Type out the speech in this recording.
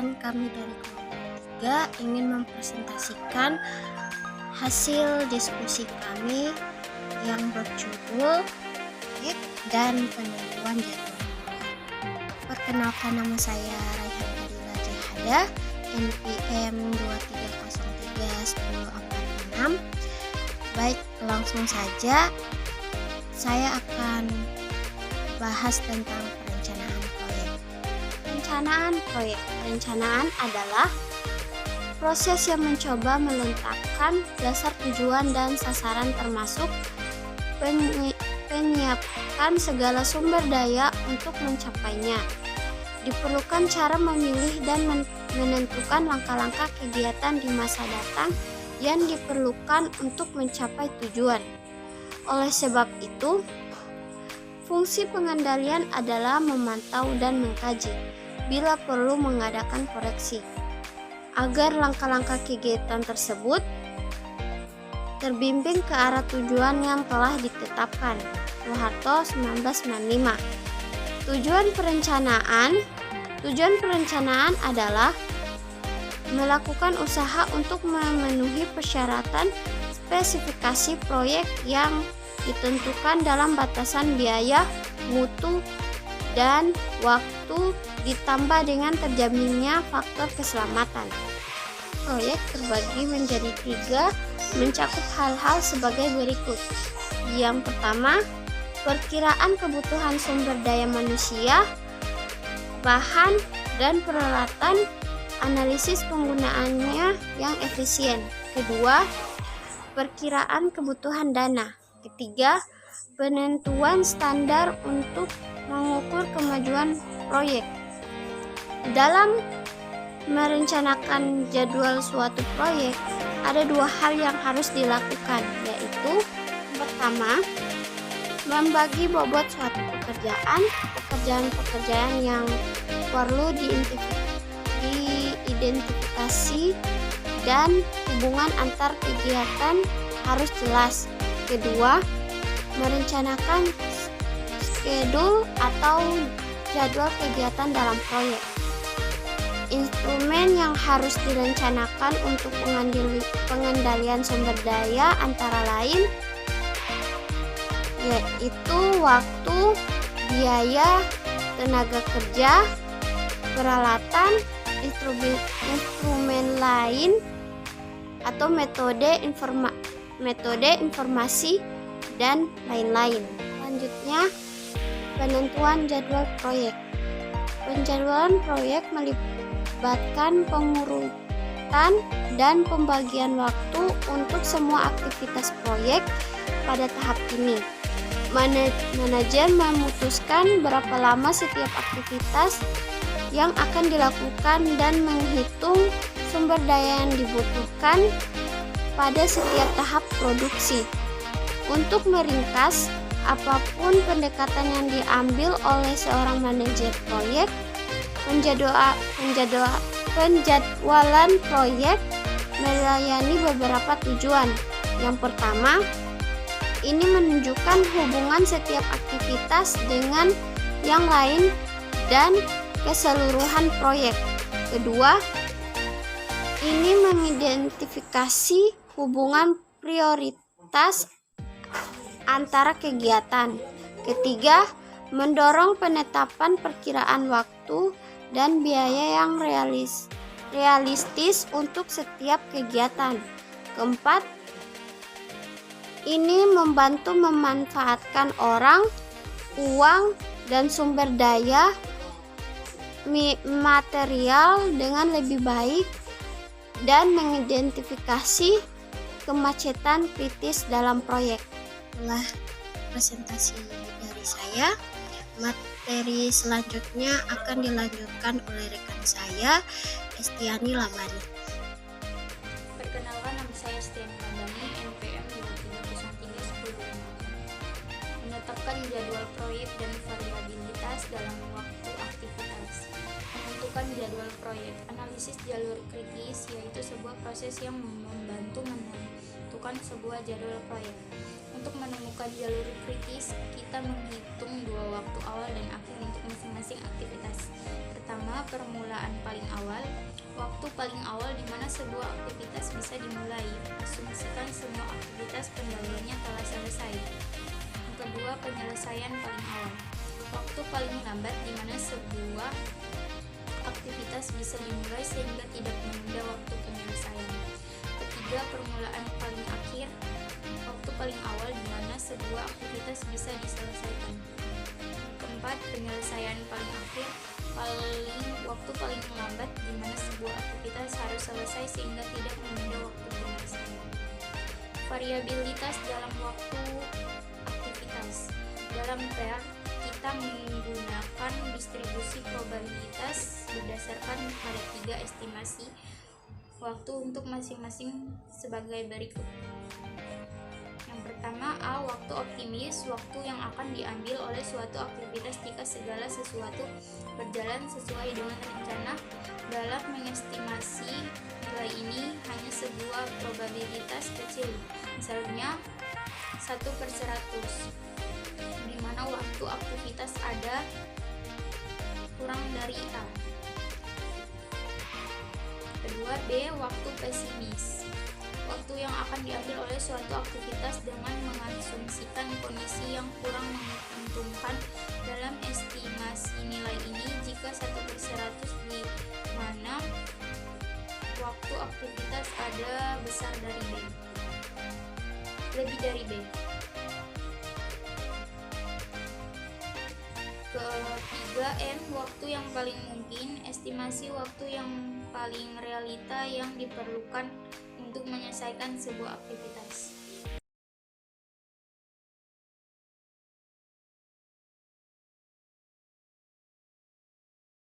Perkenalkan, kami dari kelompok 3 ingin mempresentasikan hasil diskusi kami yang berjudul proyek dan penentuan jadwal proyek. Perkenalkan, nama saya Raihan Fadila Jahada, NPM 23031046. Baik, langsung saja saya akan bahas tentang perencanaan proyek. Perencanaan adalah proses yang mencoba meletakkan dasar tujuan dan sasaran, termasuk penyiapkan segala sumber daya untuk mencapainya. Diperlukan cara memilih dan menentukan langkah-langkah kegiatan di masa datang yang diperlukan untuk mencapai tujuan. Oleh sebab itu, fungsi pengendalian adalah memantau dan mengkaji, bila perlu mengadakan koreksi, agar langkah-langkah kegiatan tersebut terbimbing ke arah tujuan yang telah ditetapkan. Soeharto 1995. Tujuan perencanaan adalah melakukan usaha untuk memenuhi persyaratan spesifikasi proyek yang ditentukan dalam batasan biaya, mutu, dan waktu, ditambah dengan terjaminnya faktor keselamatan. Proyek terbagi menjadi 3, mencakup hal-hal sebagai berikut. Yang pertama, perkiraan kebutuhan sumber daya manusia, bahan, dan peralatan, analisis penggunaannya yang efisien. Kedua, perkiraan kebutuhan dana. Ketiga, penentuan standar untuk mengukur kemajuan proyek. Dalam merencanakan jadwal suatu proyek, ada 2 hal yang harus dilakukan, yaitu pertama, membagi bobot suatu pekerjaan yang perlu diidentifikasi, dan hubungan antar kegiatan harus jelas. Kedua, merencanakan schedule atau jadwal kegiatan dalam proyek. Instrumen yang harus direncanakan untuk pengendalian sumber daya antara lain yaitu waktu, biaya, tenaga kerja, peralatan, instrumen lain, atau metode informasi, dan lain-lain. Selanjutnya, penentuan jadwal proyek. Penjadwalan proyek melibatkan pengurutan dan pembagian waktu untuk semua aktivitas proyek pada tahap ini. Manajer memutuskan berapa lama setiap aktivitas yang akan dilakukan dan menghitung sumber daya yang dibutuhkan pada setiap tahap produksi. Untuk meringkas, apapun pendekatan yang diambil oleh seorang manajer proyek, penjadwalan proyek melayani beberapa tujuan. Yang pertama, ini menunjukkan hubungan setiap aktivitas dengan yang lain dan keseluruhan proyek. Kedua, ini mengidentifikasi hubungan prioritas antara kegiatan. Ketiga, mendorong penetapan perkiraan waktu dan biaya yang realistis untuk setiap kegiatan. Keempat, ini membantu memanfaatkan orang, uang, dan sumber daya material dengan lebih baik dan mengidentifikasi kemacetan kritis dalam proyek. Setelah presentasi dari saya, materi selanjutnya akan dilanjutkan oleh rekan saya, Estiani Labani. Perkenalkan, nama saya Estiani Labani, NPM 23031046. Menetapkan jadwal proyek dan variabilitas dalam waktu aktivitas. Menentukan jadwal proyek. Analisis jalur kritis, yaitu sebuah proses yang membantu menentukan sebuah jadwal proyek. Untuk menemukan jalur kritis, kita menghitung 2 waktu awal dan akhir untuk masing-masing aktivitas. Pertama, permulaan paling awal. Waktu paling awal di mana sebuah aktivitas bisa dimulai. Asumsikan semua aktivitas pendahulunya telah selesai. Yang kedua, penyelesaian paling awal. Waktu paling lambat di mana sebuah aktivitas bisa dimulai sehingga tidak menunda waktu penyelesaian. Ketiga, permulaan paling akhir. Waktu paling awal di mana sebuah aktivitas bisa diselesaikan. Keempat, penyelesaian paling akhir. Waktu paling lambat di mana sebuah aktivitas harus selesai sehingga tidak menunda waktu penyelesaian. Variabilitas dalam waktu aktivitas. Dalam PR, kita menggunakan distribusi probabilitas berdasarkan pada 3 estimasi waktu untuk masing-masing sebagai berikut. Yang pertama, A. Waktu optimis, waktu yang akan diambil oleh suatu aktivitas jika segala sesuatu berjalan sesuai dengan rencana. Dalam mengestimasi nilai ini hanya sebuah probabilitas kecil, misalnya 1/100, di mana waktu aktivitas ada kurang dari A. Kedua, B. Waktu pesimis, waktu yang akan diambil oleh suatu aktivitas dengan mengasumsikan kondisi yang kurang menguntungkan. Dalam estimasi nilai ini, jika 1/100 di mana waktu aktivitas ada besar dari B, lebih dari B. Ketiga, M. Waktu yang paling mungkin, estimasi waktu yang paling realita yang diperlukan untuk menyelesaikan sebuah aktivitas.